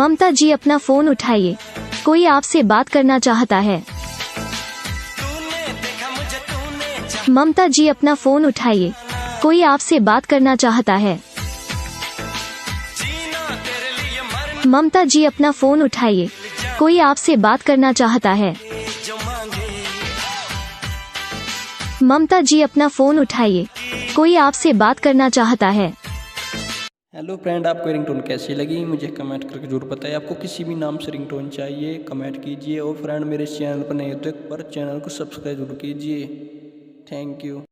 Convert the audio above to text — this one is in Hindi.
ममता जी अपना फोन उठाइए, कोई आपसे बात करना चाहता है। ममता जी अपना फोन उठाइए, कोई आपसे बात करना चाहता है। ममता जी अपना फोन उठाइए, कोई आपसे बात करना चाहता है। ममता जी अपना फोन उठाइए, कोई आपसे बात करना चाहता है। हेलो फ्रेंड, आपको रिंगटोन कैसी लगी मुझे कमेंट करके जरूर बताइए। आपको किसी भी नाम से रिंगटोन चाहिए कमेंट कीजिए। और फ्रेंड मेरे चैनल पर नए हो तो एक बार चैनल को सब्सक्राइब जरूर कीजिए। Thank you.